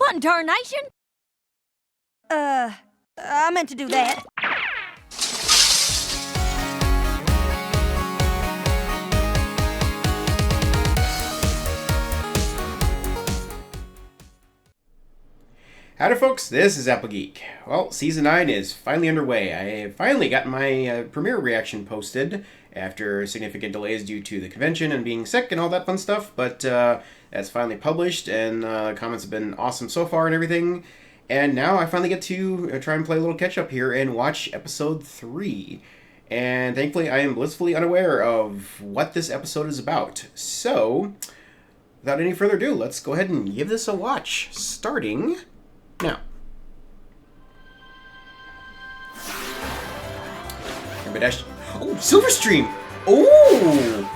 one, tarnation! I meant to do that. Howdy folks, this is Applegeek. Well, Season 9 is finally underway. I finally got my premiere reaction posted after significant delays due to the convention and being sick and all that fun stuff, but that's finally published and comments have been awesome so far and everything. And now I finally get to try and play a little catch-up here and watch Episode 3. And thankfully I am blissfully unaware of what this episode is about. So, without any further ado, let's go ahead and give this a watch, starting now. Oh, Silverstream! Oh!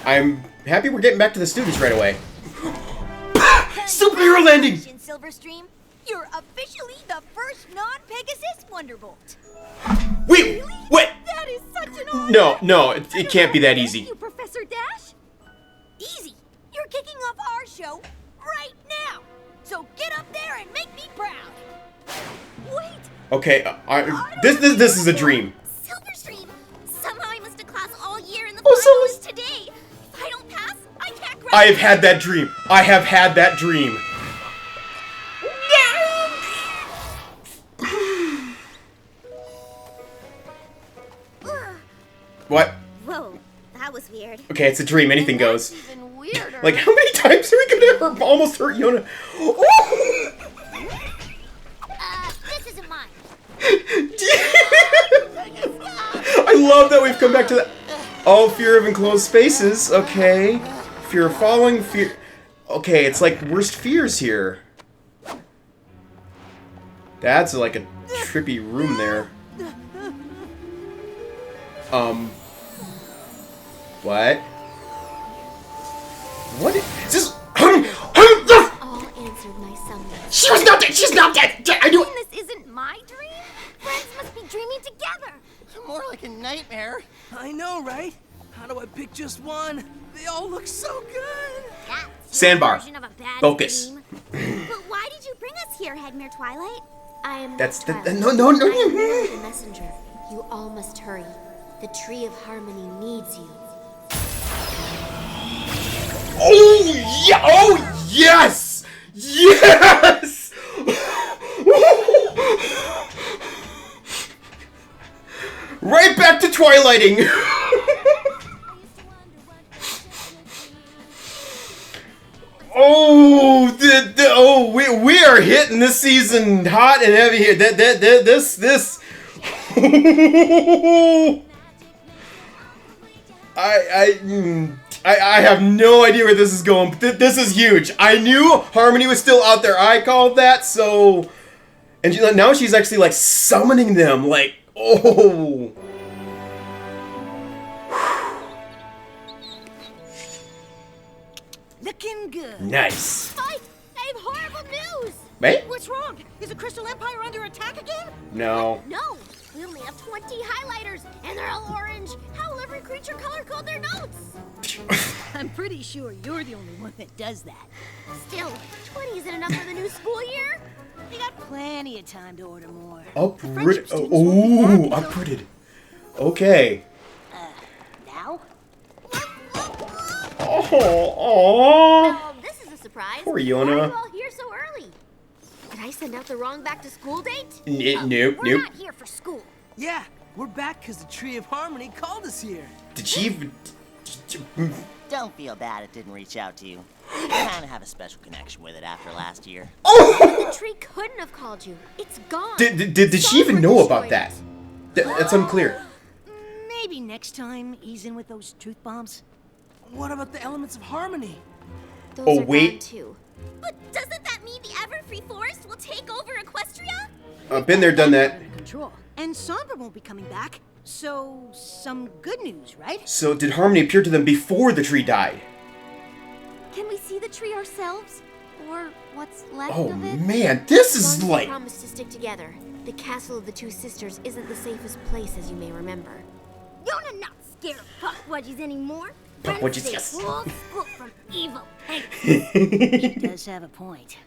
I'm happy we're getting back to the students right away. Superhero landing! Silverstream, you're officially the first non-Pegasus Wonderbolt. Wait, Really? what? That is such an honor! No, it can't be that easy. Thank you, Professor Dash. Easy. You're kicking off our show right now. So get up there and make me proud. Wait. Okay, this is a dream. Silverstream. Somehow I missed a class all year in the Oh, finals today. If I don't pass, I can't graduate. I have had that dream. I have had that dream. What? Whoa, that was weird. Okay, it's a dream. Anything goes. Even weirder. Like, how many times are we gonna almost hurt Yona? Oh! This isn't mine. I love that we've come back to that. Oh, fear of enclosed spaces. Okay. Fear of falling. Fear. Okay, it's like worst fears here. That's like a trippy room there. What? What is this? All answered my summons. She was not dead! She's not dead! I knew it! This isn't my dream? Friends must be dreaming together. More like a nightmare. I know, right? How do I pick just one? They all look so good. That's Sandbar. your version of a bad Focus. dream. But why did you bring us here, Headmere Twilight? I am That's not the... Twilight. No. I am merely the messenger. You all must hurry. The Tree of Harmony needs you. Oh, yeah! Oh, yes! Yes! Right back to twilighting! Oh, we are hitting this season hot and heavy here. This. I have no idea where this is going, but this is huge. I knew Harmony was still out there. I called that, so... And now she's actually, like, summoning them, like, oh... Looking good. Nice. Spike, I have horrible news. Wait? What's wrong? Is the Crystal Empire under attack again? No. No, we only have 20 highlighters, and they're all orange. How will every creature color code their notes? I'm pretty sure you're the only one that does that. Still, 20 isn't enough for the new school year. We got plenty of time to order more. Uprooted. The friendship students won't be happy, so- Uprooted. Okay. Now? Oh, Oh, this is a surprise. Poor Why Yona. are you all here so early? Did I send out the wrong back-to-school date? Nope. We're not here for school. Yeah, we're back because the Tree of Harmony called us here. Did she even... Don't feel bad it didn't reach out to you. You kind of have a special connection with it after last year. Oh! The tree couldn't have called you. It's gone. Did she even know about that? That's unclear. Maybe next time he's in with those truth bombs. What about the elements of harmony? Those Oh, are wait. gone too. But doesn't that mean the Everfree Forest will take over Equestria? I've been there, done that. Under control. And Sombra won't be coming back. So, some good news, right? So did Harmony appear to them before the tree died? Can we see the tree ourselves? Or what's left Oh of it? man, this is Once we like... promised to stick together. The castle of the two sisters isn't the safest place, as you may remember. Yona not scared of puff wedgies anymore. What'd you guess? Full scoop from evil. Hey, He does have a point.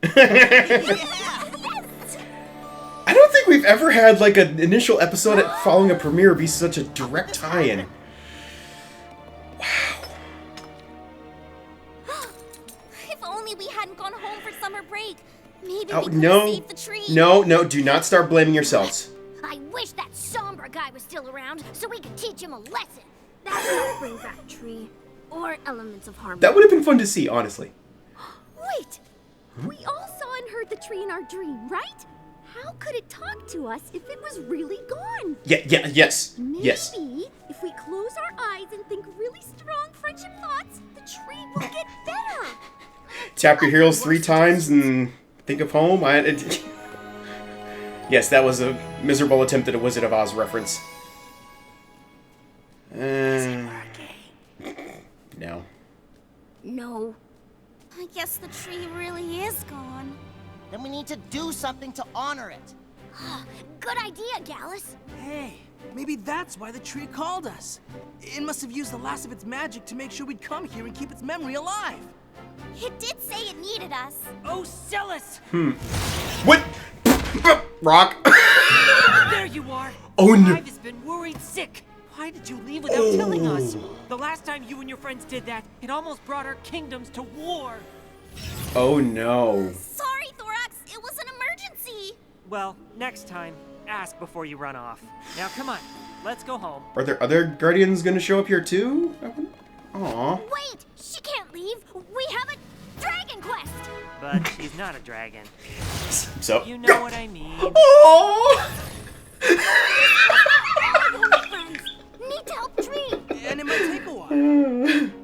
I don't think we've ever had like an initial episode following a premiere be such a direct tie-in. Wow. if only we hadn't gone home for summer break. Maybe Oh we could no. have saved the tree. No, do not start blaming yourselves. I wish that somber guy was still around so we could teach him a lesson. That's how to bring back a tree. Or elements of harmony. That would have been fun to see, honestly. Wait! We all saw and heard the tree in our dream, right? How could it talk to us if it was really gone? Yes. Maybe Yes. if we close our eyes and think really strong friendship thoughts, the tree will get better. Tap your heels 3 times and think of home. Yes, that was a miserable attempt at a Wizard of Oz reference. No. No. I guess the tree really is gone. Then we need to do something to honor it. Good idea, Gallus. Hey, maybe that's why the tree called us. It must have used the last of its magic to make sure we'd come here and keep its memory alive. It did say it needed us. Oh, Celis! What? Rock. There you are! Oh no. I've just been worried sick. Why did you leave without telling us? The last time you and your friends did that, it almost brought our kingdoms to war. Oh no. Sorry, Thorax. It was an emergency. Well, next time, ask before you run off. Now come on, let's go home. Are there other Guardians gonna show up here too? Aw. Wait, she can't leave. We have a dragon quest. But she's not a dragon. So. You know what I mean. Oh. Friends, need to help Tree. And it might take a while.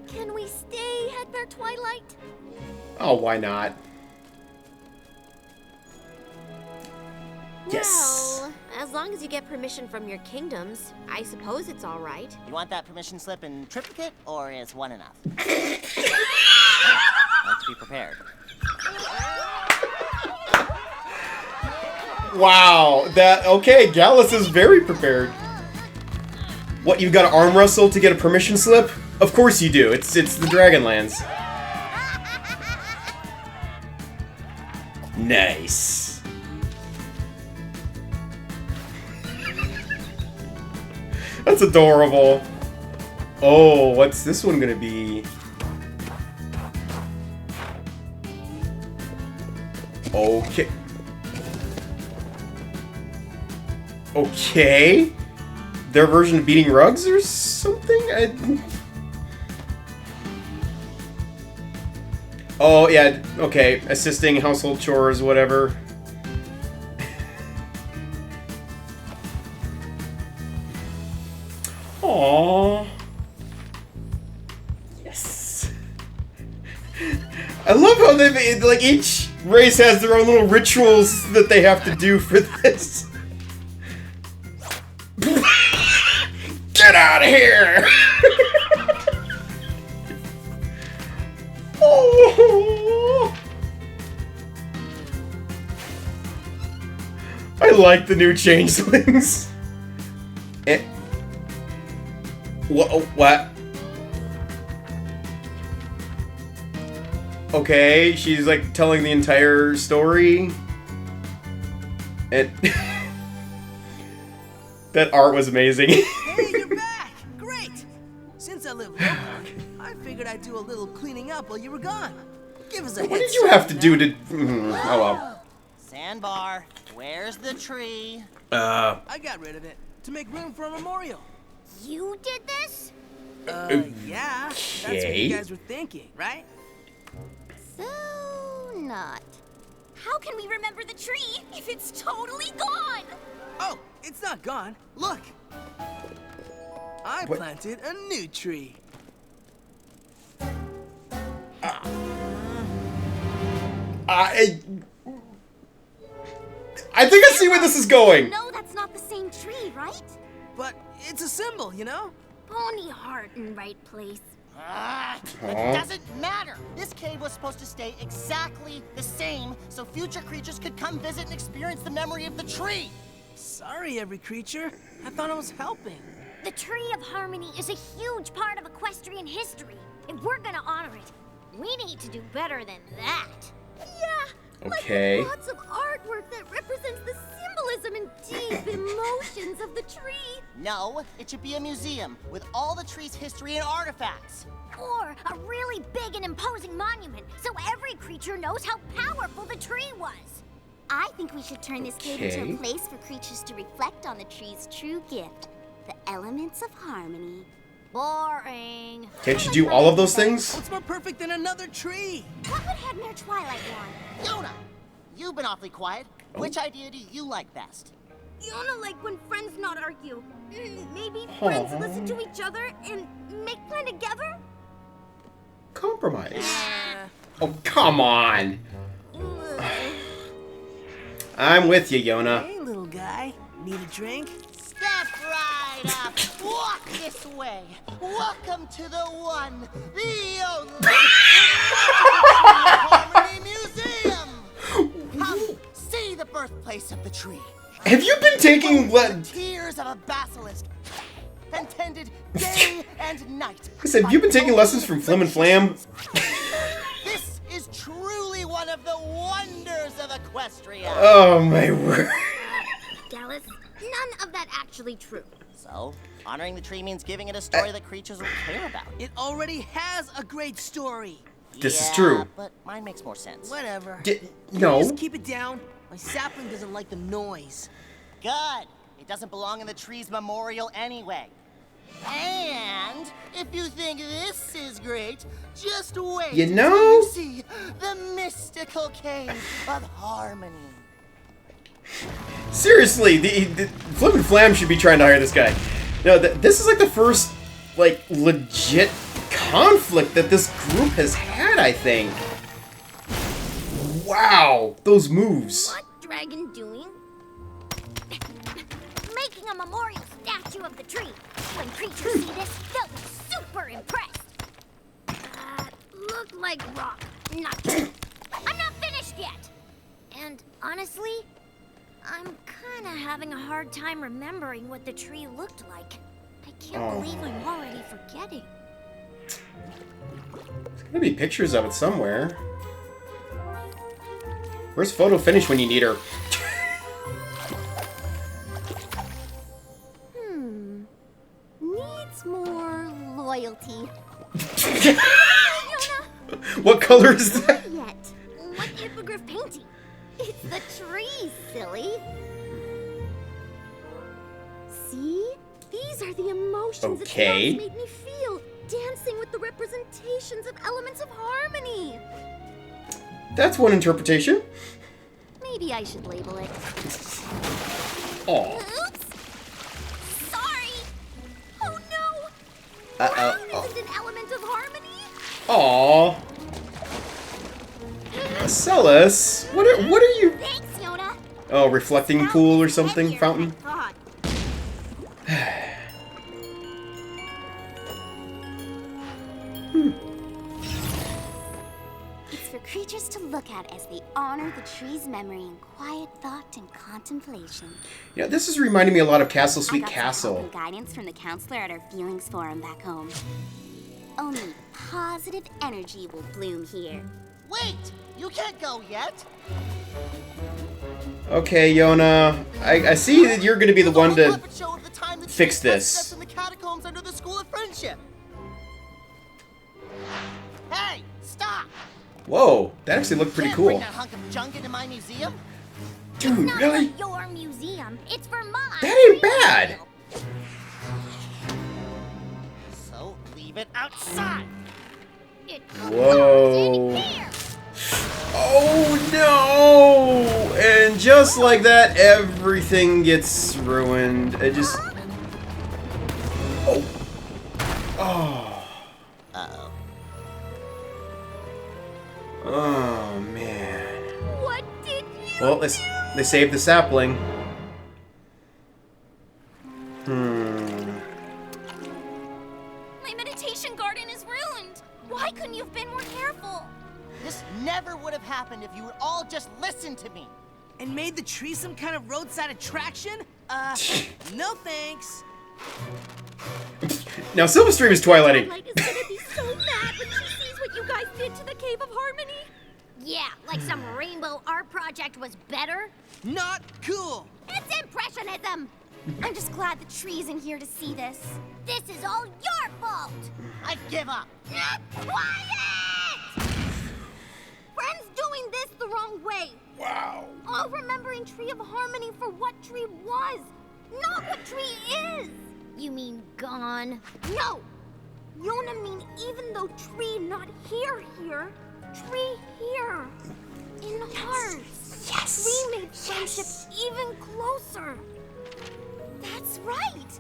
Can we stay at their twilight? Oh, why not? Yes. Well, as long as you get permission from your kingdoms, I suppose it's all right. You want that permission slip in triplicate, or is one enough? Let's be prepared. Wow. Okay, Gallus is very prepared. What, you've got to arm wrestle to get a permission slip? Of course you do. It's the Dragonlands. Nice. That's adorable. Oh, what's this one gonna be? Okay. Okay. Their version of beating rugs or something? Oh, yeah, okay. Assisting household chores, whatever. Aww. Yes. I love how they like each race has their own little rituals that they have to do for this. Get out of here! Oh. I like the new changelings. What? Okay, she's like telling the entire story. That art was amazing. Hey, you're back! Great! Since I live local, I figured I'd do a little cleaning up while you were gone. Give us a What head did you start, have to do know? to... oh well. Sandbar, where's the tree? I got rid of it to make room for a memorial. You did this? Yeah. That's what you guys were thinking, right? So not. How can we remember the tree if it's totally gone? Oh, it's not gone. Look. I What? planted a new tree. I think I see where this is going. No, that's not the same tree, right? But it's a symbol, you know? Pony heart in right place. It doesn't matter. This cave was supposed to stay exactly the same so future creatures could come visit and experience the memory of the tree. Sorry, every creature. I thought I was helping. The Tree of Harmony is a huge part of equestrian history. If we're gonna honor it, we need to do better than that. Yeah, Okay. like lots of artwork that represents the symbolism and deep emotions of the tree. No, it should be a museum with all the tree's history and artifacts. Or a really big and imposing monument, so every creature knows how powerful the tree was. I think we should turn this cave Okay. into a place for creatures to reflect on the tree's true gift, the elements of harmony. Boring. Can't you do all of those things? What's more perfect than another tree? What would head near Twilight want? Yona, you've been awfully quiet. Which idea do you like best? Yona like when friends not argue. Maybe friends listen to each other and make plan together? Compromise. Oh, come on. I'm with you, Yona. Hey, little guy. Need a drink? Step right up. Walk this way. Welcome to the one, the only Harmony Museum. Come see the birthplace of the tree. Have you been taking The tears of a basilisk, and tended day and night. I said, you've been taking lessons from Flim and Flam? This is truly one of the wonders of Equestria. Oh my word. Dallas, none of that actually true. So, honoring the tree means giving it a story that creatures will care about. It already has a great story. This is Yeah, true. but mine makes more sense. Whatever. No. Just keep it down. My sapling doesn't like the noise. Good. It doesn't belong in the tree's memorial anyway. And if you think this is great, just wait You until know? you see the mystical cave of harmony. Seriously, the Flim and Flam should be trying to hire this guy. No, this is like the first, like, legit conflict that this group has had, I think. Wow, those moves. What dragon doing? Making a memorial statue of the tree. When creatures see this, they'll be super impressed. Look like rock. Not I'm not finished yet. And honestly, I'm kinda having a hard time remembering what the tree looked like. I can't believe I'm already forgetting. There's gonna be pictures of it somewhere. Where's Photo Finish when you need her? Needs more loyalty. What color is that? Yet. What hippogriff painting? It's the tree, silly. See? These are the emotions Okay. that made me feel, dancing with the representations of elements of harmony. That's one interpretation. Maybe I should label it. Aw. Oops! Sorry! Oh no! Uh-oh. Brown isn't an element of harmony? Aw. Marcellus, what are you? Thanks, Yona! Oh, reflecting pool or something? Fountain? Thought. It's for creatures to look at as they honor the tree's memory in quiet thought and contemplation. Yeah, this is reminding me a lot of Castle I Sweet got some help Castle. and guidance from the counselor at our feelings forum back home. Only positive energy will bloom here. Wait! You can't go yet! Okay, Yona, I see that you're gonna be the one to fix this. In the catacombs under the School of Friendship. Hey, stop! Whoa, that actually looked pretty Can't bring cool. that hunk of junk into my museum. Dude, Not really? for your museum. It's for mine. That ain't bad. So leave it outside. It Whoa. belongs in here. Oh no! And just like that, everything gets ruined. It just. Oh. Oh. Uh-oh. Oh man. What did you Well, they saved the sapling. My meditation garden is ruined. Why couldn't you have been more careful? This never would have happened if you would all just listened to me. And made the tree some kind of roadside attraction? No thanks. Now, Silverstream is twilighting. Twilight is gonna be so mad when she sees what you guys did to the Cave of Harmony. Yeah, like some rainbow art project was better. Not cool. It's impressionism. I'm just glad the tree's in here to see this. This is all your fault. I give up. Quiet! Friends doing this the wrong way. Wow. All remembering Tree of Harmony for what Tree was, not what Tree is. You mean gone? No! Yona mean even though Tree not here, Tree here. In hearts. Yes! Tree made friendship even closer. That's right!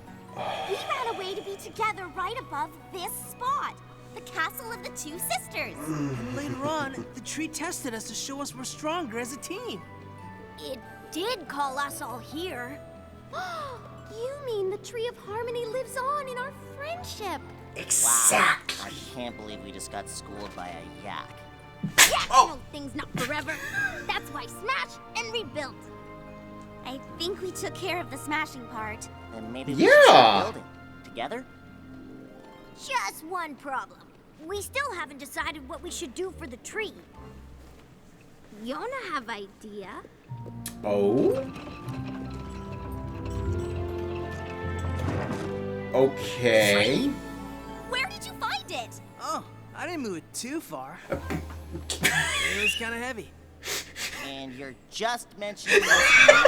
We ran away to be together right above this spot. The castle of the two sisters. And later on, the tree tested us to show us we're stronger as a team. It did call us all here. You mean the Tree of Harmony lives on in our friendship? Exactly. I can't believe we just got schooled by a yak. Yeah, no, things not forever. That's why smash and rebuild. I think we took care of the smashing part. Then maybe we should start building together. Just one problem. We still haven't decided what we should do for the tree. Yona have idea. Oh? Okay. Where did you find it? Oh, I didn't move it too far. It was kind of heavy. And you're just mentioning this now.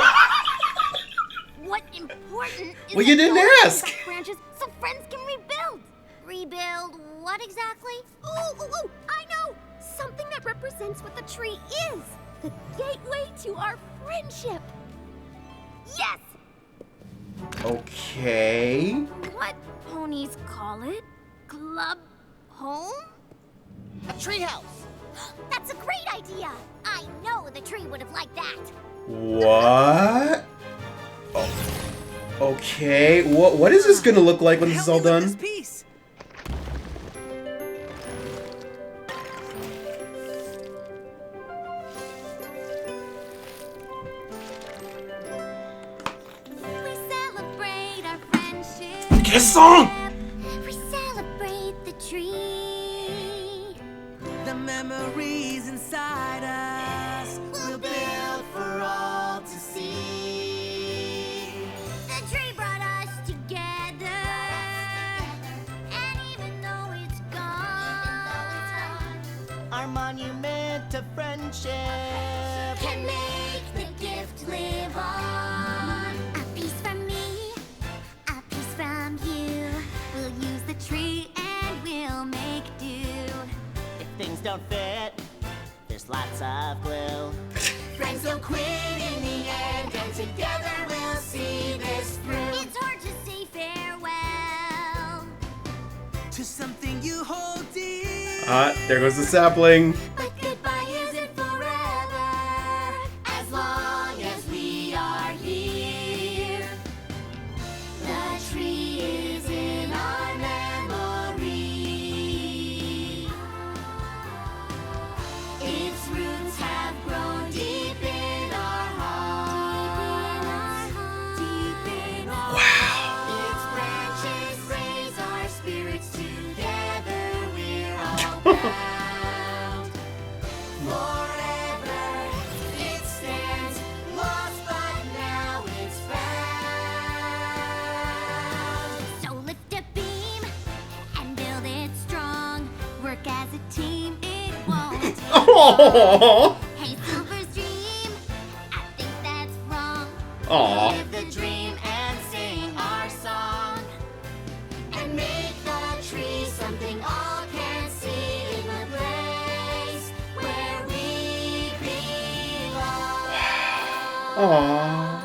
What important is Well, you didn't that ask. Yona branches so friends can rebuild? Rebuild what exactly? Ooh, I know! Something that represents what the tree is. The gateway to our friendship. Yes! Okay. What ponies call it? Club home? A treehouse. That's a great idea. I know the tree would have liked that. What? Oh. Okay. What is this gonna look like when this is all Help me done? with this piece. We celebrate our friendship. Get a song! We celebrate the tree. The memories inside us will build for all to see. The tree brought us together. And even though it's gone, Our monument to friendship. can make the gift live on. A piece from me, a piece from you. We'll use the tree and we'll make do. If things don't fit, there's lots of glue. Friends don't quit in the end, and together we'll see this through. It's hard to say farewell. To something you hold dear. There goes the sapling. But goodbye isn't forever. As long as we are here. The tree is in our memory. Its roots have grown deep in our hearts. Deep in our hearts. Its branches raise our spirits together. We're all bound. Forever it stands lost, but now it's found. So lift a beam and build it strong. Work as a team, it won't take Aww. Hey, Silver's dream, I think that's wrong. Aw. Live the dream and sing our song. And make the tree something all can see in the place where we belong. Aww.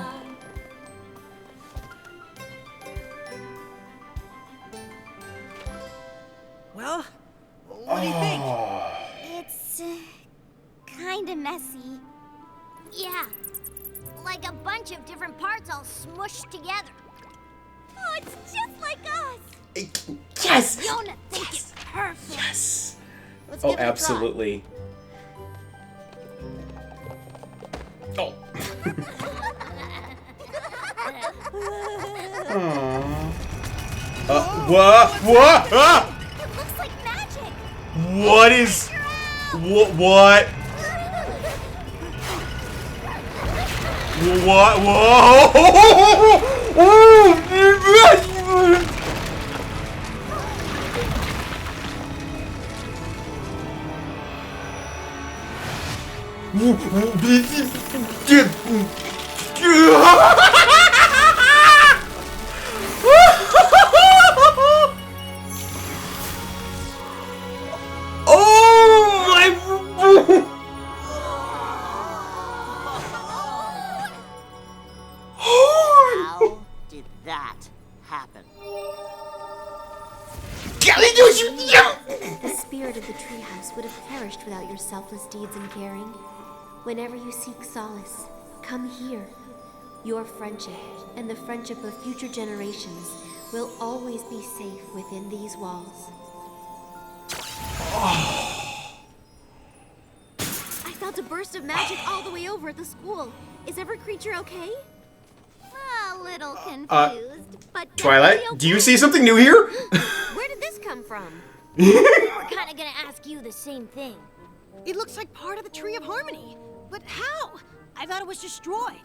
Well, what do you think? It's kinda messy. Yeah, like a bunch of different parts all smushed together. Oh, it's just like us. Yes! Yona think it's perfect. Yes! Let's Oh, give it a try. absolutely. Oh. Aww. What? What? Ah! It looks like magic. What is... What? What? What? Whoa! Oh my! How did that happen? The spirit of the treehouse would have perished without your selfless deeds and caring. Whenever you seek solace, come here. Your friendship and the friendship of future generations will always be safe within these walls. I felt a burst of magic all the way over at the school. Is every creature okay? A little confused, but Twilight, definitely do you okay. see something new here? Where did this come from? We're kind of gonna ask you the same thing. It looks like part of the Tree of Harmony. But how? I thought it was destroyed.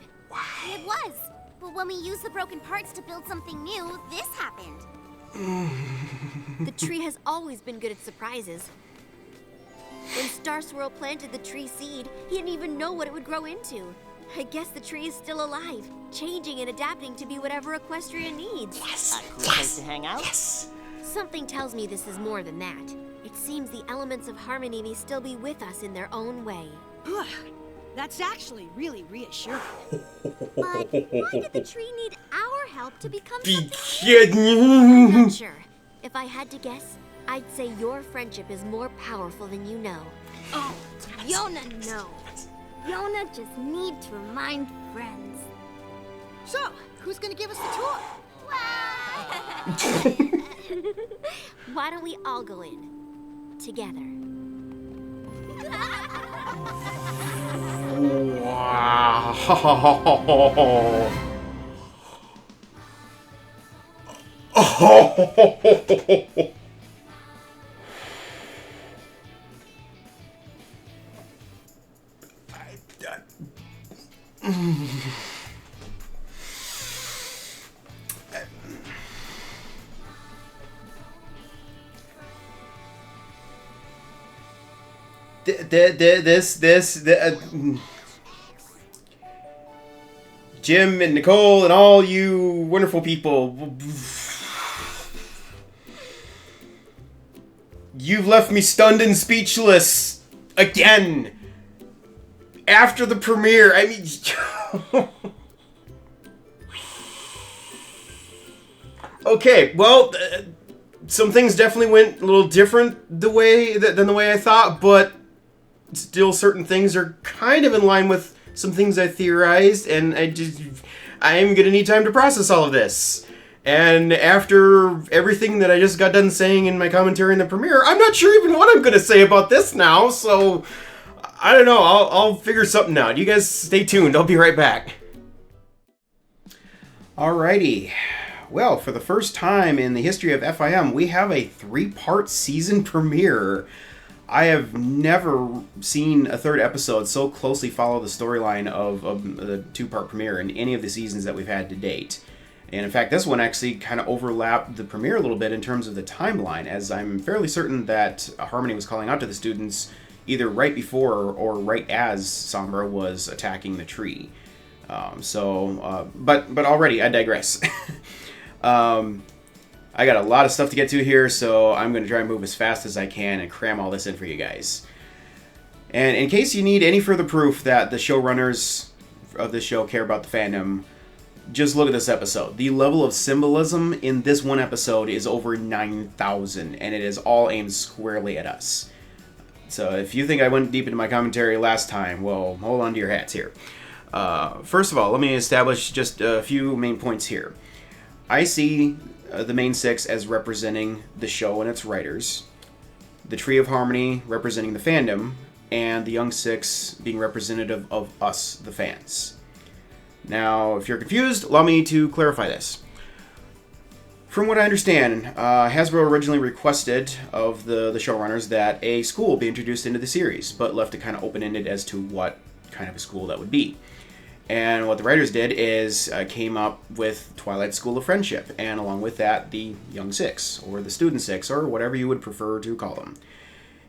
It was. But when we used the broken parts to build something new, this happened. The tree has always been good at surprises. When Star Swirl planted the tree seed, he didn't even know what it would grow into. I guess the tree is still alive, changing and adapting to be whatever Equestria needs. A cool place to hang out? Something tells me this is more than that. It seems the elements of harmony may still be with us in their own way. That's actually really reassuring. But why did the tree need our help to become Be something? kidding. I'm not sure. If I had to guess, I'd say your friendship is more powerful than you know. Oh, Yona knows. Yona just needs to remind friends. So, who's gonna give us the tour? Why don't we all go in? Together. Wow. Jim and Nicole and all you wonderful people, you've left me stunned and speechless again. After the premiere, I mean... Okay, well, some things definitely went a little different than the way I thought, but still certain things are kind of in line with some things I theorized, and I'm gonna need time to process all of this. And after everything that I just got done saying in my commentary in the premiere, I'm not sure even what I'm gonna say about this now, so I don't know, I'll figure something out. You guys stay tuned, I'll be right back. Alrighty. Well, for the first time in the history of FiM, we have a 3-part season premiere. I have never seen a third episode so closely follow the storyline of the 2-part premiere in any of the seasons that we've had to date. And in fact, this one actually kind of overlapped the premiere a little bit in terms of the timeline, as I'm fairly certain that Harmony was calling out to the students either right before or right as Sombra was attacking the tree. But already, I digress. I got a lot of stuff to get to here, so I'm going to try and move as fast as I can and cram all this in for you guys. And in case you need any further proof that the showrunners of this show care about the fandom, just look at this episode. The level of symbolism in this one episode is over 9,000, and it is all aimed squarely at us. So if you think I went deep into my commentary last time, well, hold on to your hats here. First of all, let me establish just a few main points here. I see the main 6 as representing the show and its writers, the Tree of Harmony representing the fandom, and the Young 6 being representative of us, the fans. Now, if you're confused, allow me to clarify this. From what I understand, Hasbro originally requested of the showrunners that a school be introduced into the series, but left it kind of open-ended as to what kind of a school that would be. And what the writers did is came up with Twilight School of Friendship, and along with that, the Young Six, or the Student Six, or whatever you would prefer to call them.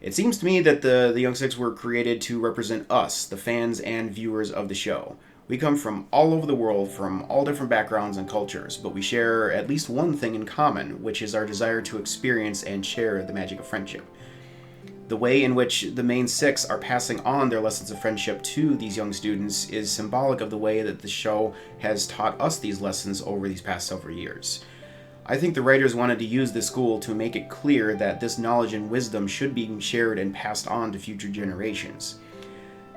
It seems to me that the Young Six were created to represent us, the fans and viewers of the show. We come from all over the world, from all different backgrounds and cultures, but we share at least one thing in common, which is our desire to experience and share the magic of friendship. The way in which the main six are passing on their lessons of friendship to these young students is symbolic of the way that the show has taught us these lessons over these past several years. I think the writers wanted to use this school to make it clear that this knowledge and wisdom should be shared and passed on to future generations.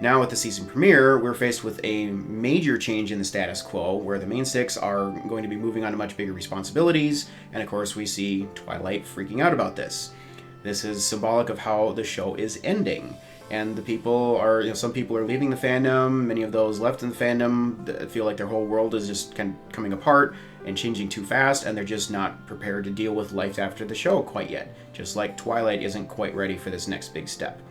Now with the season premiere, we're faced with a major change in the status quo, where the main six are going to be moving on to much bigger responsibilities, and of course we see Twilight freaking out about this. This is symbolic of how the show is ending, and the people are, some people are leaving the fandom. Many of those left in the fandom feel like their whole world is just kind of coming apart and changing too fast, and they're just not prepared to deal with life after the show quite yet, just like Twilight isn't quite ready for this next big step.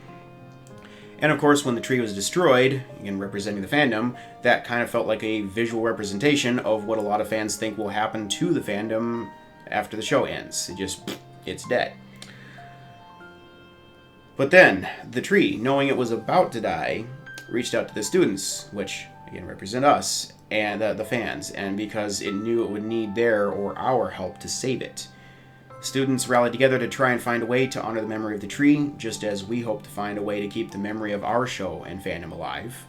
And of course, when the tree was destroyed, again representing the fandom, that kind of felt like a visual representation of what a lot of fans think will happen to the fandom after the show ends. It's dead. But then, the tree, knowing it was about to die, reached out to the students, which, again, represent us, and the fans, and because it knew it would need their or our help to save it. Students rallied together to try and find a way to honor the memory of the tree, just as we hope to find a way to keep the memory of our show and fandom alive.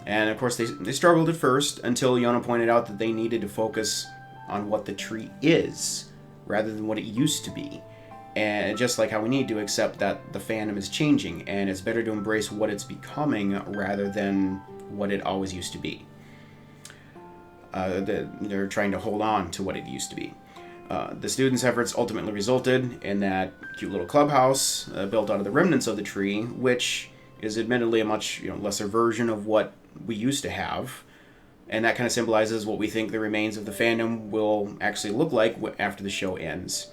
And of course, they struggled at first, until Yona pointed out that they needed to focus on what the tree is, rather than what it used to be. And just like how we need to accept that the fandom is changing, and it's better to embrace what it's becoming rather than what it always used to be. They're trying to hold on to what it used to be. The students' efforts ultimately resulted in that cute little clubhouse built out of the remnants of the tree, which is admittedly a much lesser version of what we used to have. And that kind of symbolizes what we think the remains of the fandom will actually look like after the show ends.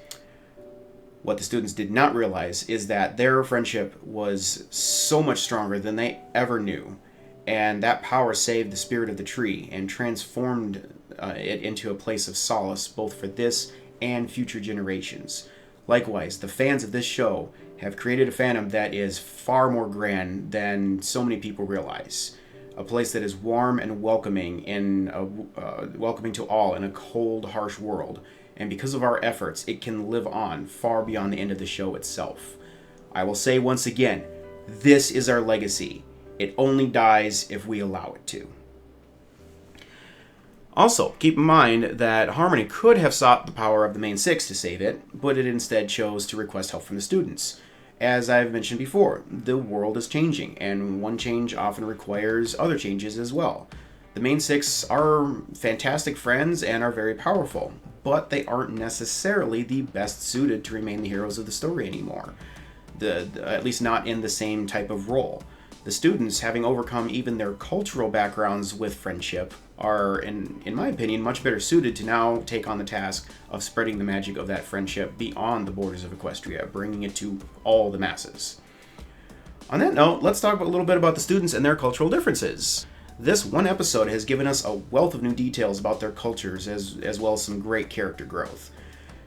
What the students did not realize is that their friendship was so much stronger than they ever knew. And that power saved the spirit of the tree and transformed it into a place of solace both for this and future generations. Likewise, the fans of this show have created a fandom that is far more grand than so many people realize. A place that is warm and welcoming welcoming to all in a cold, harsh world. And because of our efforts, it can live on far beyond the end of the show itself. I will say once again, this is our legacy. It only dies if we allow it to. Also, keep in mind that Harmony could have sought the power of the main six to save it, but it instead chose to request help from the students. As I've mentioned before, the world is changing, and one change often requires other changes as well. The main six are fantastic friends and are very powerful, but they aren't necessarily the best suited to remain the heroes of the story anymore. At least not in the same type of role. The students, having overcome even their cultural backgrounds with friendship, are, in my opinion, much better suited to now take on the task of spreading the magic of that friendship beyond the borders of Equestria, bringing it to all the masses. On that note, let's talk a little bit about the students and their cultural differences. This one episode has given us a wealth of new details about their cultures, as well as some great character growth.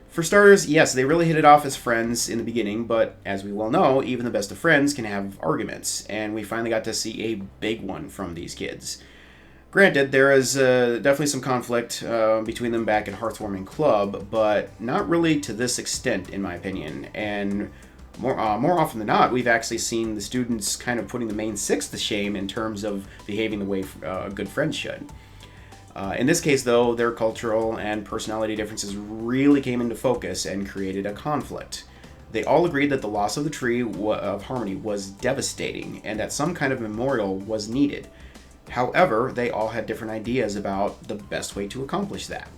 For starters, yes, they really hit it off as friends in the beginning, but as we well know, even the best of friends can have arguments, and we finally got to see a big one from these kids. Granted, there is definitely some conflict between them back at Hearthwarming Club, but not really to this extent, in my opinion. And more often than not, we've actually seen the students kind of putting the main six to shame in terms of behaving the way good friends should. In this case, though, their cultural and personality differences really came into focus and created a conflict. They all agreed that the loss of the Tree of Harmony was devastating and that some kind of memorial was needed. However, they all had different ideas about the best way to accomplish that.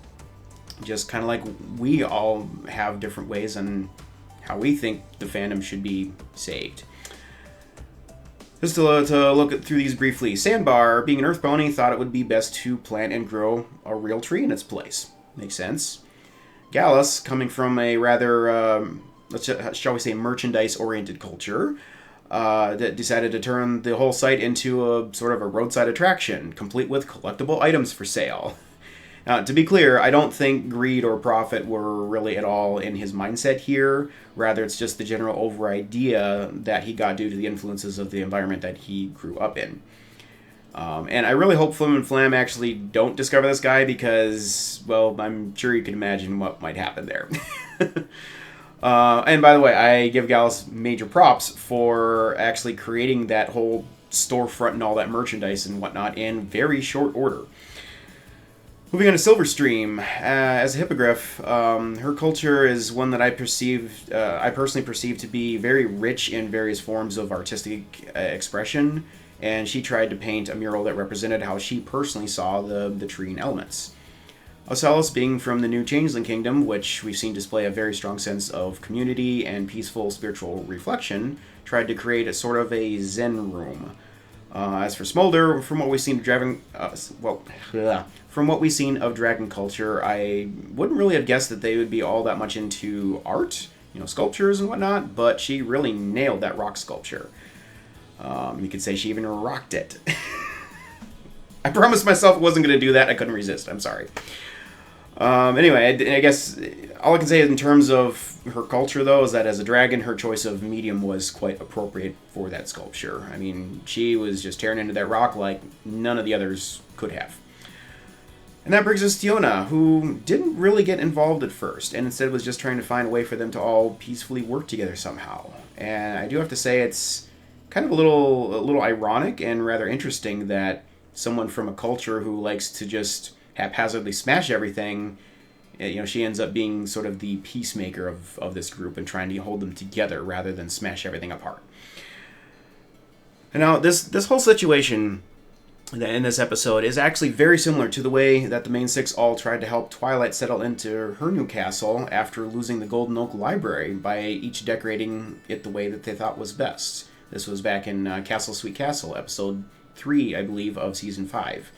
Just kind of like we all have different ways on how we think the fandom should be saved. Just to look through these briefly, Sandbar, being an earth pony, thought it would be best to plant and grow a real tree in its place. Makes sense. Gallus, coming from a rather, shall we say, merchandise-oriented culture, that decided to turn the whole site into a sort of a roadside attraction, complete with collectible items for sale. Now, to be clear, I don't think greed or profit were really at all in his mindset here. Rather, it's just the general over idea that he got due to the influences of the environment that he grew up in. And I really hope FiM and FLAM actually don't discover this guy because, well, I'm sure you can imagine what might happen there. And by the way, I give Gallus major props for actually creating that whole storefront and all that merchandise and whatnot in very short order. Moving on to Silverstream, as a hippogriff, her culture is one that I personally perceive to be very rich in various forms of artistic expression, and she tried to paint a mural that represented how she personally saw the tree and elements. Ocelos, being from the New Changeling Kingdom, which we've seen display a very strong sense of community and peaceful spiritual reflection, tried to create a sort of a Zen room. As for Smolder, from what we've seen of dragon culture, I wouldn't really have guessed that they would be all that much into art, sculptures and whatnot, but she really nailed that rock sculpture. You could say she even rocked it. I promised myself I wasn't going to do that. I couldn't resist. I'm sorry. Anyway, I guess all I can say in terms of her culture, though, is that as a dragon, her choice of medium was quite appropriate for that sculpture. I mean, she was just tearing into that rock like none of the others could have. And that brings us to Yona, who didn't really get involved at first, and instead was just trying to find a way for them to all peacefully work together somehow. And I do have to say it's kind of a little ironic and rather interesting that someone from a culture who likes to just haphazardly smash everything, she ends up being sort of the peacemaker of this group and trying to hold them together rather than smash everything apart. And now, this whole situation in this episode is actually very similar to the way that the main six all tried to help Twilight settle into her new castle after losing the Golden Oak Library by each decorating it the way that they thought was best. This was back in Castle Sweet Castle, episode 3, I believe, of season 5.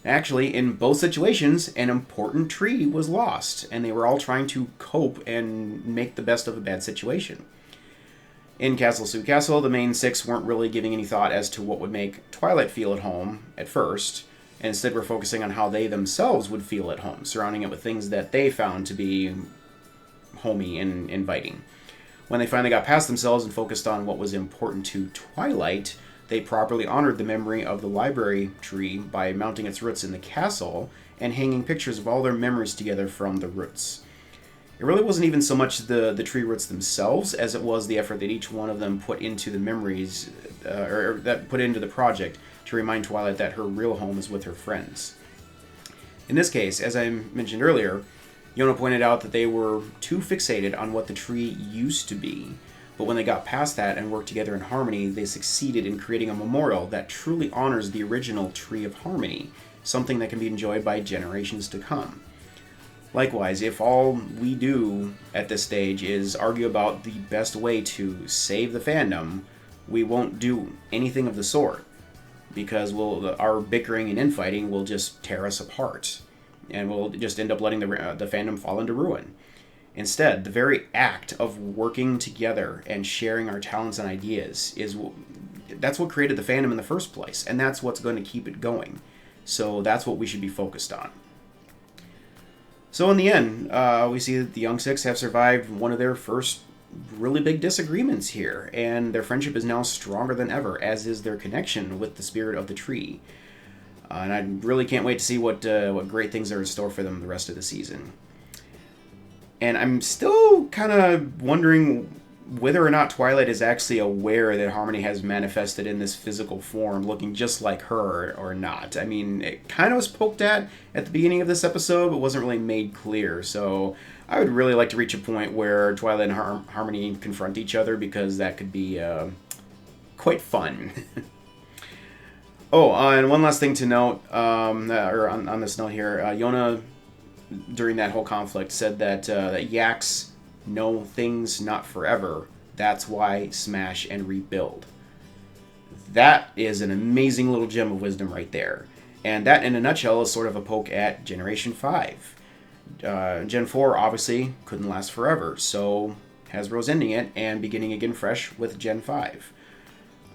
Actually, in both situations, an important tree was lost, and they were all trying to cope and make the best of a bad situation. In Castle Sweet Castle, the main six weren't really giving any thought as to what would make Twilight feel at home at first, and instead were focusing on how they themselves would feel at home, surrounding it with things that they found to be homey and inviting. When they finally got past themselves and focused on what was important to Twilight, they properly honored the memory of the library tree by mounting its roots in the castle and hanging pictures of all their memories together from the roots. It really wasn't even so much the tree roots themselves as it was the effort that each one of them put into the memories, or that put into the project to remind Twilight that her real home is with her friends. In this case, as I mentioned earlier, Yona pointed out that they were too fixated on what the tree used to be. But when they got past that and worked together in harmony, they succeeded in creating a memorial that truly honors the original Tree of Harmony, something that can be enjoyed by generations to come. Likewise, if all we do at this stage is argue about the best way to save the fandom, we won't do anything of the sort, because our bickering and infighting will just tear us apart, and we'll just end up letting the fandom fall into ruin. Instead, the very act of working together and sharing our talents and ideas that's what created the fandom in the first place, and that's what's going to keep it going. So that's what we should be focused on. So in the end, we see that the Young Six have survived one of their first really big disagreements here, and their friendship is now stronger than ever, as is their connection with the spirit of the tree. And I really can't wait to see what great things are in store for them the rest of the season. And I'm still kind of wondering whether or not Twilight is actually aware that Harmony has manifested in this physical form, looking just like her, or not. I mean, it kind of was poked at the beginning of this episode, but wasn't really made clear. So I would really like to reach a point where Twilight and Harmony confront each other, because that could be quite fun. Oh, and one last thing to note, or on this note here, Yona, during that whole conflict, said that yaks know things not forever. That's why smash and rebuild. That is an amazing little gem of wisdom right there. And that, in a nutshell, is sort of a poke at Generation 5. Gen 4 obviously couldn't last forever, so Hasbro's ending it and beginning again fresh with Gen 5.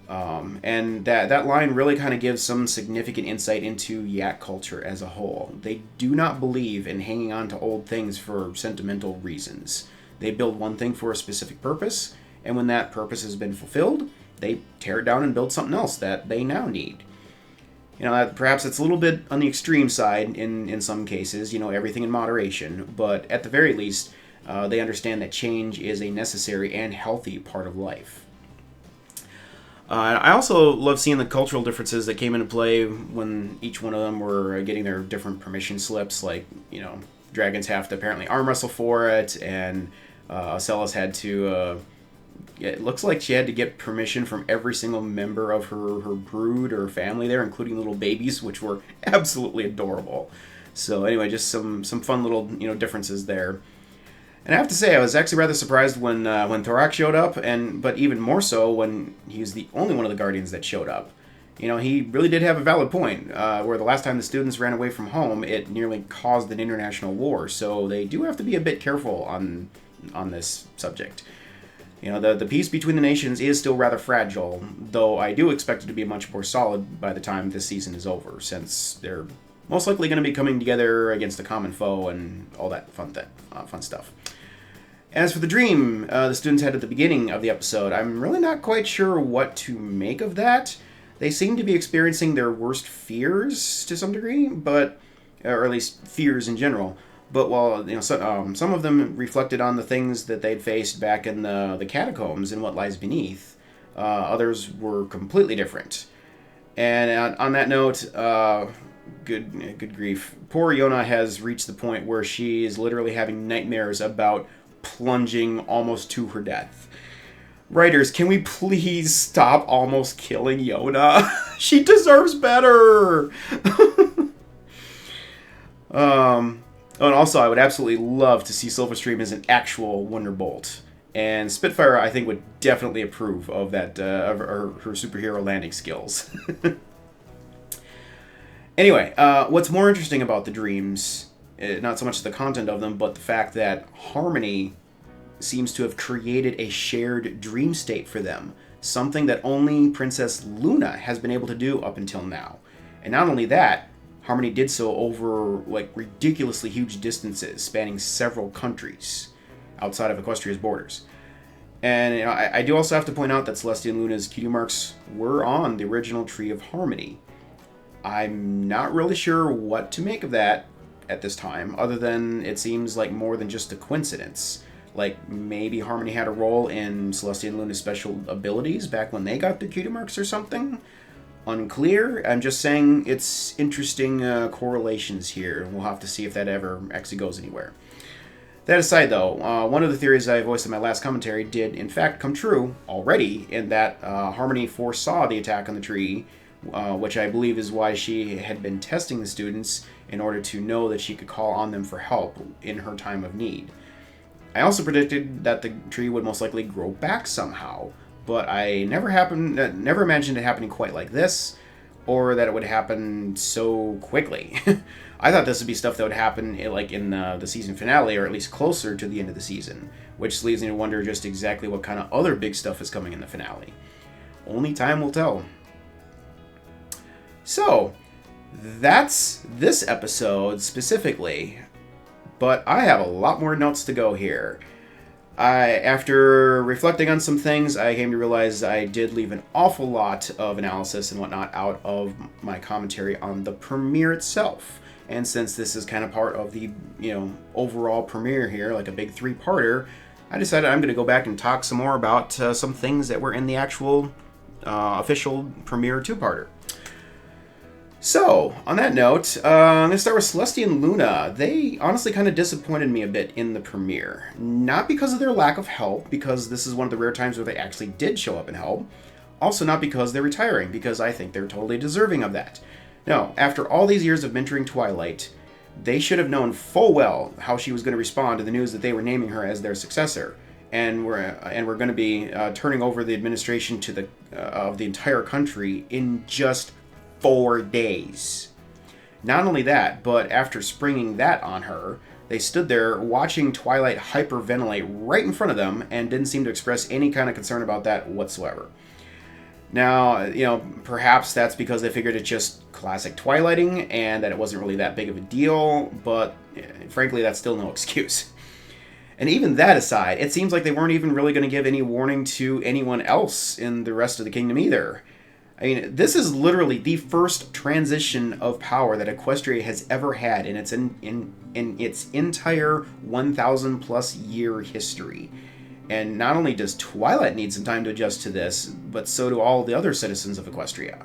And that line really kind of gives some significant insight into yak culture as a whole. They do not believe in hanging on to old things for sentimental reasons. They build one thing for a specific purpose, and when that purpose has been fulfilled, they tear it down and build something else that they now need. Perhaps it's a little bit on the extreme side in some cases, everything in moderation, but at the very least, they understand that change is a necessary and healthy part of life. I also love seeing the cultural differences that came into play when each one of them were getting their different permission slips. Like, dragons have to apparently arm wrestle for it, and Ocellus had to... it looks like she had to get permission from every single member of her brood or family there, including little babies, which were absolutely adorable. So anyway, just some fun little differences there. And I have to say, I was actually rather surprised when Thorak showed up, but even more so when he was the only one of the Guardians that showed up. He really did have a valid point, where the last time the students ran away from home, it nearly caused an international war, so they do have to be a bit careful on this subject. The peace between the nations is still rather fragile, though I do expect it to be much more solid by the time this season is over, since they're most likely going to be coming together against a common foe and all that fun stuff. As for the dream the students had at the beginning of the episode, I'm really not quite sure what to make of that. They seem to be experiencing their worst fears to some degree, or at least fears in general. But while some of them reflected on the things that they'd faced back in the catacombs and what lies beneath, others were completely different. And on that note, good grief, poor Yona has reached the point where she is literally having nightmares about plunging almost to her death. Writers, can we please stop almost killing Yona? She deserves better. And also, I would absolutely love to see Silverstream as an actual Wonderbolt. And Spitfire, I think, would definitely approve of that, of her superhero landing skills. Anyway, what's more interesting about the dreams, not so much the content of them, but the fact that Harmony seems to have created a shared dream state for them. Something that only Princess Luna has been able to do up until now. And not only that, Harmony did so over ridiculously huge distances, spanning several countries outside of Equestria's borders. And I do also have to point out that Celestia and Luna's cutie marks were on the original Tree of Harmony. I'm not really sure what to make of that at this time, other than it seems like more than just a coincidence. Like maybe Harmony had a role in Celestia and Luna's special abilities back when they got their cutie marks or something. Unclear. I'm just saying it's interesting correlations here. We'll have to see if that ever actually goes anywhere. That aside, though, one of the theories I voiced in my last commentary did, in fact, come true already, in that Harmony foresaw the attack on the tree, which I believe is why she had been testing the students in order to know that she could call on them for help in her time of need. I also predicted that the tree would most likely grow back somehow, but I never imagined it happening quite like this, or that it would happen so quickly. I thought this would be stuff that would happen in the season finale, or at least closer to the end of the season, which leaves me to wonder just exactly what kind of other big stuff is coming in the finale. Only time will tell. So, that's this episode specifically, but I have a lot more notes to go here. After reflecting on some things, I came to realize I did leave an awful lot of analysis and whatnot out of my commentary on the premiere itself. And since this is kind of part of the, overall premiere here, like a big three-parter, I decided I'm going to go back and talk some more about some things that were in the actual official premiere two-parter. So, on that note, I'm going to start with Celestia and Luna. They honestly kind of disappointed me a bit in the premiere. Not because of their lack of help, because this is one of the rare times where they actually did show up and help. Also not because they're retiring, because I think they're totally deserving of that. No, after all these years of mentoring Twilight, they should have known full well how she was going to respond to the news that they were naming her as their successor. And we're going to be turning over the administration to of the entire country in just 4 days. Not only that, but after springing that on her, They stood there watching Twilight hyperventilate right in front of them and didn't seem to express any kind of concern about that whatsoever. Now, perhaps that's because they figured it's just classic Twilighting and that it wasn't really that big of a deal, but frankly, that's still no excuse. And even that aside, it seems like they weren't even really going to give any warning to anyone else in the rest of the kingdom either. I mean, this is literally the first transition of power that Equestria has ever had in its entire 1,000 plus year history. And not only does Twilight need some time to adjust to this, but so do all the other citizens of Equestria.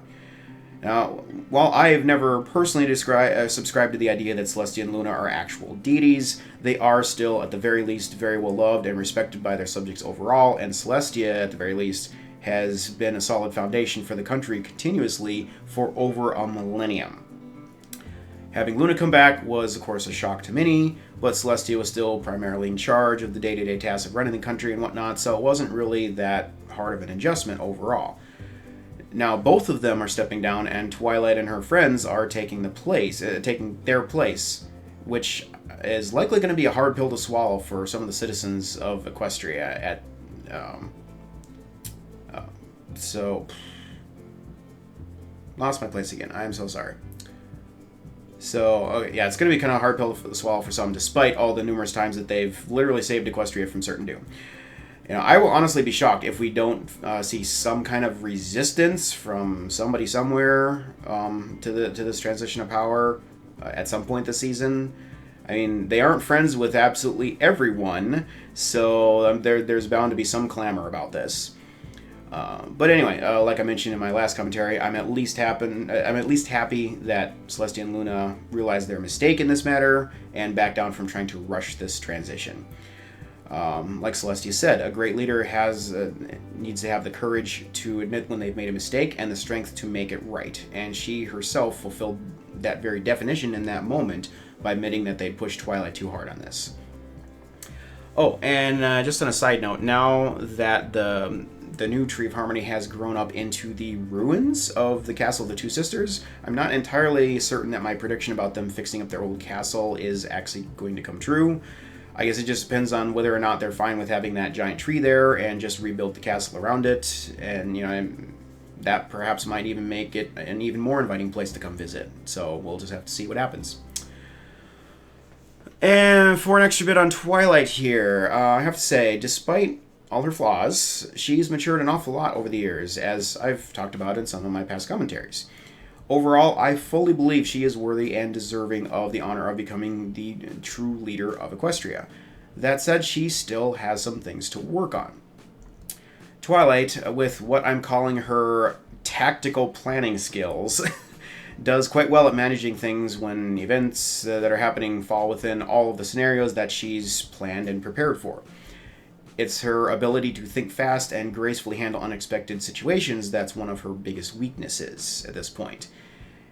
Now, while I have never personally subscribed to the idea that Celestia and Luna are actual deities, they are still, at the very least, very well loved and respected by their subjects overall, and Celestia, at the very least, has been a solid foundation for the country continuously for over a millennium. Having Luna come back was, of course, a shock to many, but Celestia was still primarily in charge of the day-to-day tasks of running the country and whatnot, so it wasn't really that hard of an adjustment overall. Now, both of them are stepping down, and Twilight and her friends are taking their place, which is likely going to be a hard pill to swallow for some of the citizens of Equestria. Lost my place again. I am so sorry. So, okay, yeah, it's going to be kind of a hard pill to swallow for some, despite all the numerous times that they've literally saved Equestria from certain doom. I will honestly be shocked if we don't see some kind of resistance from somebody somewhere to this transition of power at some point this season. I mean, they aren't friends with absolutely everyone, so there's bound to be some clamor about this. But anyway, like I mentioned in my last commentary, I'm at least happy that Celestia and Luna realized their mistake in this matter and back down from trying to rush this transition. Like Celestia said, a great leader needs to have the courage to admit when they've made a mistake and the strength to make it right. And she herself fulfilled that very definition in that moment by admitting that they'd pushed Twilight too hard on this. Oh, and just on a side note, now that the new Tree of Harmony has grown up into the ruins of the Castle of the Two Sisters, I'm not entirely certain that my prediction about them fixing up their old castle is actually going to come true. I guess it just depends on whether or not they're fine with having that giant tree there and just rebuild the castle around it. And, that perhaps might even make it an even more inviting place to come visit. So we'll just have to see what happens. And for an extra bit on Twilight here, I have to say, despite all her flaws, she's matured an awful lot over the years, as I've talked about in some of my past commentaries. Overall, I fully believe she is worthy and deserving of the honor of becoming the true leader of Equestria. That said, she still has some things to work on. Twilight, with what I'm calling her tactical planning skills, does quite well at managing things when events that are happening fall within all of the scenarios that she's planned and prepared for. It's her ability to think fast and gracefully handle unexpected situations that's one of her biggest weaknesses at this point.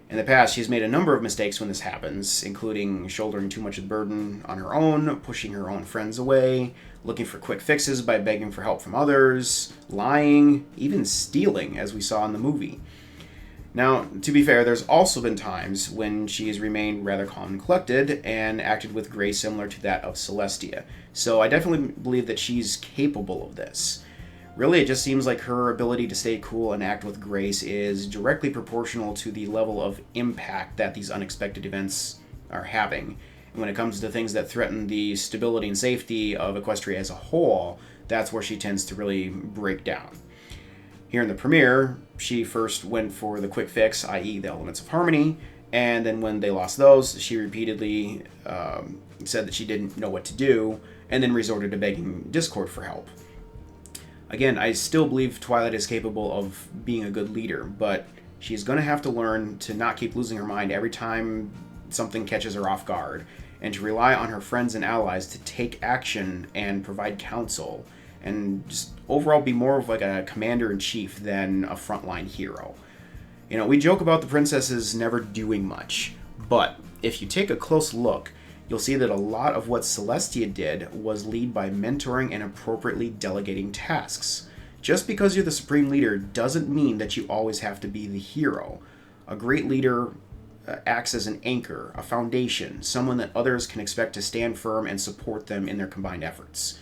In the past, she's made a number of mistakes when this happens, including shouldering too much of the burden on her own, pushing her own friends away, looking for quick fixes by begging for help from others, lying, even stealing, as we saw in the movie. Now, to be fair, there's also been times when she has remained rather calm and collected and acted with grace similar to that of Celestia. So I definitely believe that she's capable of this. Really, it just seems like her ability to stay cool and act with grace is directly proportional to the level of impact that these unexpected events are having. And when it comes to things that threaten the stability and safety of Equestria as a whole, that's where she tends to really break down. Here in the premiere, she first went for the quick fix, i.e. the elements of harmony, and then when they lost those, she repeatedly said that she didn't know what to do, and then resorted to begging Discord for help. Again, I still believe Twilight is capable of being a good leader, but she's going to have to learn to not keep losing her mind every time something catches her off guard, and to rely on her friends and allies to take action and provide counsel, and just overall be more of like a commander-in-chief than a frontline hero. We joke about the princesses never doing much, but if you take a close look, you'll see that a lot of what Celestia did was lead by mentoring and appropriately delegating tasks. Just because you're the supreme leader doesn't mean that you always have to be the hero. A great leader acts as an anchor, a foundation, someone that others can expect to stand firm and support them in their combined efforts.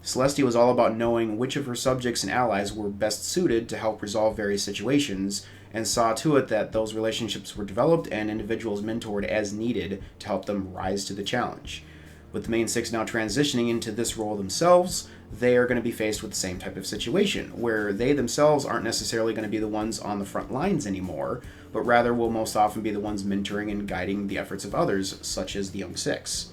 Celestia was all about knowing which of her subjects and allies were best suited to help resolve various situations, and saw to it that those relationships were developed and individuals mentored as needed to help them rise to the challenge. With the main six now transitioning into this role themselves, they are going to be faced with the same type of situation, where they themselves aren't necessarily going to be the ones on the front lines anymore, but rather will most often be the ones mentoring and guiding the efforts of others, such as the Young Six.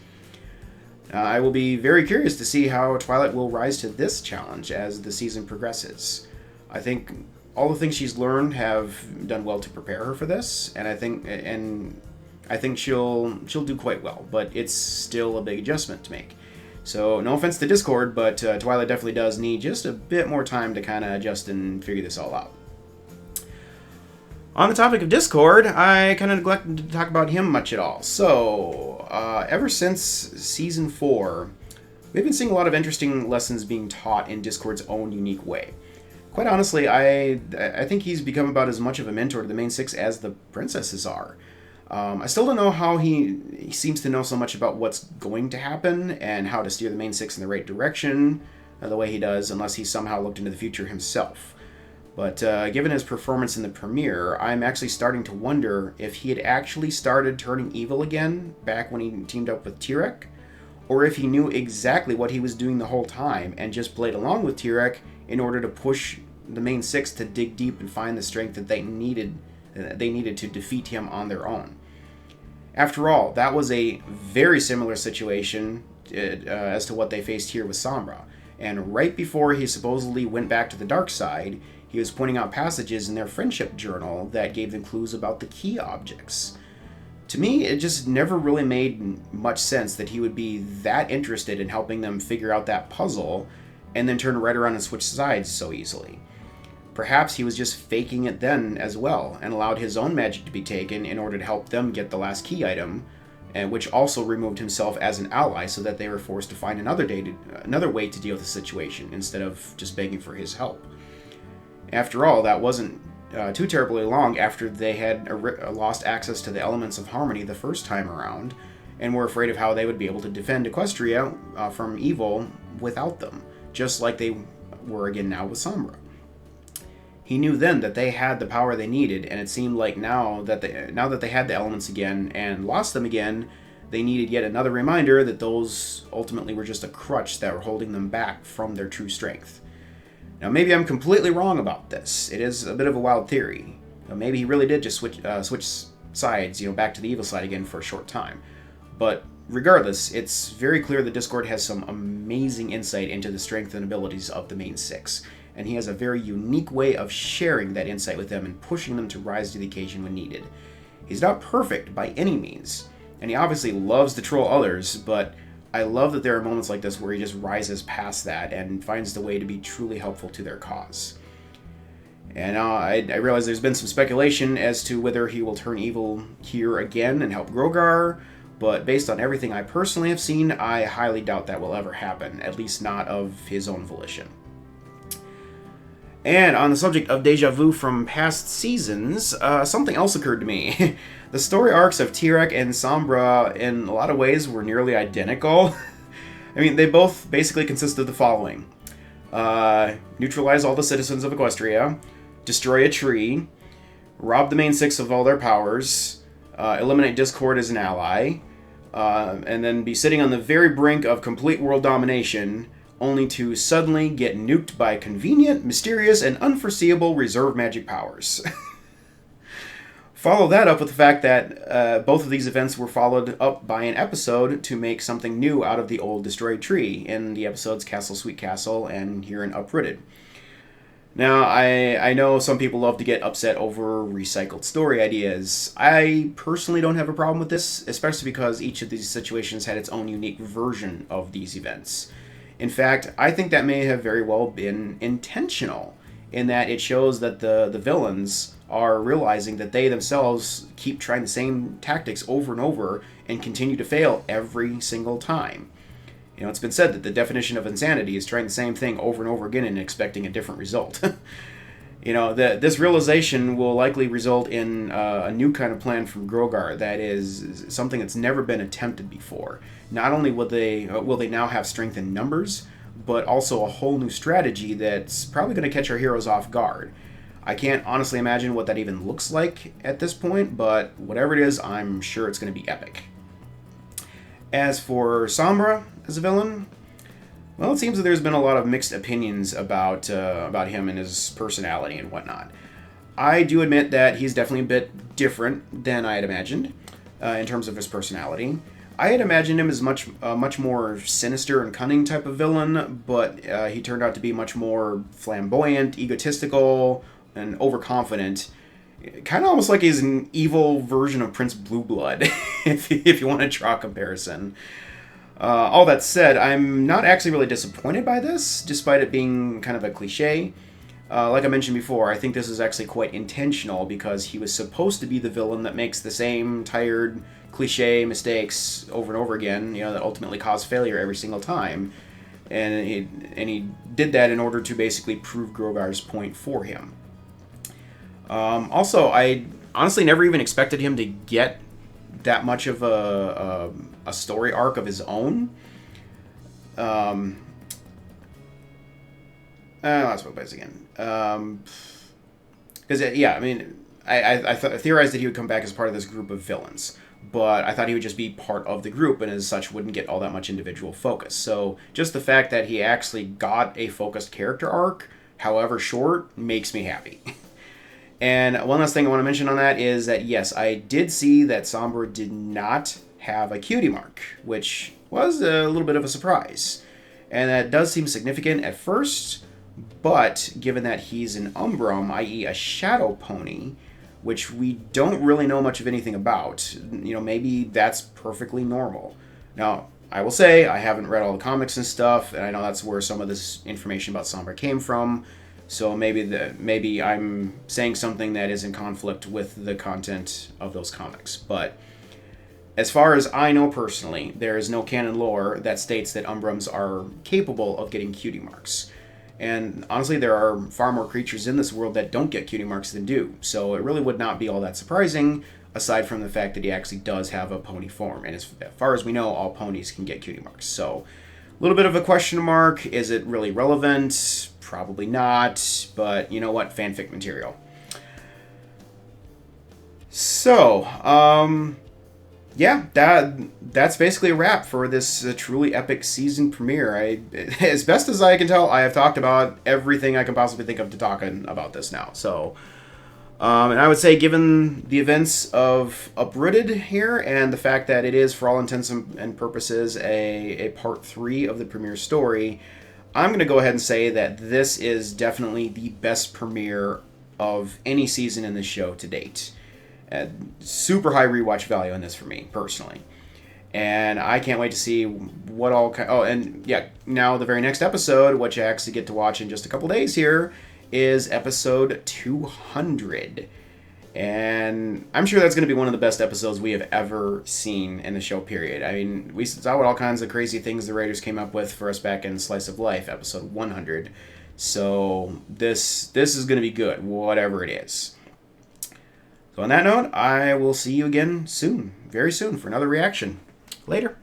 I will be very curious to see how Twilight will rise to this challenge as the season progresses. I think all the things she's learned have done well to prepare her for this, and I think she'll do quite well, but it's still a big adjustment to make. So no offense to Discord, but Twilight definitely does need just a bit more time to kind of adjust and figure this all out. On the topic of Discord, I kind of neglected to talk about him much at all. So, ever since Season 4, we've been seeing a lot of interesting lessons being taught in Discord's own unique way. Quite honestly, I think he's become about as much of a mentor to the main six as the princesses are. I still don't know how he seems to know so much about what's going to happen and how to steer the main six in the right direction the way he does, unless he somehow looked into the future himself. But given his performance in the premiere, I'm actually starting to wonder if he had actually started turning evil again back when he teamed up with Tyrek, or if he knew exactly what he was doing the whole time and just played along with Tyrek in order to push the main six to dig deep and find the strength that they needed to defeat him on their own. After all, that was a very similar situation as to what they faced here with Sombra, and right before he supposedly went back to the dark side, he was pointing out passages in their friendship journal that gave them clues about the key objects. To me, it just never really made much sense that he would be that interested in helping them figure out that puzzle and then turn right around and switch sides so easily. Perhaps he was just faking it then as well and allowed his own magic to be taken in order to help them get the last key item, and which also removed himself as an ally so that they were forced to find another way to deal with the situation instead of just begging for his help. After all, that wasn't too terribly long after they had lost access to the elements of harmony the first time around, and were afraid of how they would be able to defend Equestria from evil without them, just like they were again now with Sombra. He knew then that they had the power they needed, and it seemed like now that they had the elements again and lost them again, they needed yet another reminder that those ultimately were just a crutch that were holding them back from their true strength. Now, maybe I'm completely wrong about this. It is a bit of a wild theory. Maybe he really did just switch sides, back to the evil side again for a short time. But regardless, it's very clear that Discord has some amazing insight into the strength and abilities of the main six, and he has a very unique way of sharing that insight with them and pushing them to rise to the occasion when needed. He's not perfect by any means, and he obviously loves to troll others, but I love that there are moments like this where he just rises past that and finds the way to be truly helpful to their cause. And I realize there's been some speculation as to whether he will turn evil here again and help Grogar, but based on everything I personally have seen, I highly doubt that will ever happen, at least not of his own volition. And on the subject of deja vu from past seasons, something else occurred to me. The story arcs of Tyrek and Sombra in a lot of ways were nearly identical. I mean, they both basically consist of the following. Neutralize all the citizens of Equestria, destroy a tree, rob the main six of all their powers, eliminate Discord as an ally, and then be sitting on the very brink of complete world domination, only to suddenly get nuked by convenient, mysterious, and unforeseeable reserve magic powers. Follow that up with the fact that both of these events were followed up by an episode to make something new out of the old destroyed tree in the episodes Castle Sweet Castle and here in Uprooted. Now, I know some people love to get upset over recycled story ideas. I personally don't have a problem with this, especially because each of these situations had its own unique version of these events. In fact, I think that may have very well been intentional, in that it shows that the villains are realizing that they themselves keep trying the same tactics over and over and continue to fail every single time. It's been said that the definition of insanity is trying the same thing over and over again and expecting a different result. You know, this realization will likely result in a new kind of plan from Grogar that is something that's never been attempted before. Not only will they now have strength in numbers, but also a whole new strategy that's probably going to catch our heroes off guard. I can't honestly imagine what that even looks like at this point, but whatever it is, I'm sure it's going to be epic. As for Sombra as a villain, well, it seems that there's been a lot of mixed opinions about him and his personality and whatnot. I do admit that he's definitely a bit different than I had imagined in terms of his personality. I had imagined him as much more sinister and cunning type of villain, but he turned out to be much more flamboyant, egotistical, and overconfident. Kind of almost like he's an evil version of Prince Blue Blood, if you want to draw a comparison. All that said, I'm not actually really disappointed by this, despite it being kind of a cliche. Like I mentioned before, I think this is actually quite intentional because he was supposed to be the villain that makes the same tired, cliche mistakes over and over again, you know, that ultimately cause failure every single time. And he did that in order to basically prove Grogar's point for him. Also, I honestly never even expected him to get that much of a story arc of his own. Let's go back again. Because yeah, I mean, I theorized that he would come back as part of this group of villains, but I thought he would just be part of the group and as such wouldn't get all that much individual focus. So just the fact that he actually got a focused character arc, however short, makes me happy. And one last thing I want to mention on that is that, yes, I did see that Sombra did not have a cutie mark, which was a little bit of a surprise. And that does seem significant at first, but given that he's an Umbrum, i.e. a shadow pony, which we don't really know much of anything about, you know, maybe that's perfectly normal. Now, I will say, I haven't read all the comics and stuff, and I know that's where some of this information about Sombra came from. So maybe I'm saying something that is in conflict with the content of those comics. But as far as I know personally, there is no canon lore that states that Umbrums are capable of getting cutie marks. And honestly, there are far more creatures in this world that don't get cutie marks than do. So it really would not be all that surprising, aside from the fact that he actually does have a pony form. And as far as we know, all ponies can get cutie marks. So a little bit of a question mark. Is it really relevant? Probably not, but you know what? Fanfic material. So, yeah, that's basically a wrap for this truly epic season premiere. As best as I can tell, I have talked about everything I can possibly think of to talk about this now. So, and I would say, given the events of Uprooted here, and the fact that it is, for all intents and purposes, a part 3 of the premiere story, I'm going to go ahead and say that this is definitely the best premiere of any season in the show to date. Super high rewatch value in this for me, personally. And I can't wait to see what all... Oh, and yeah, now the very next episode, which I actually get to watch in just a couple days here, is episode 200. And I'm sure that's going to be one of the best episodes we have ever seen in the show, period. I mean, we saw what all kinds of crazy things the writers came up with for us back in Slice of Life, episode 100. So this is going to be good, whatever it is. So on that note, I will see you again soon, very soon, for another reaction. Later.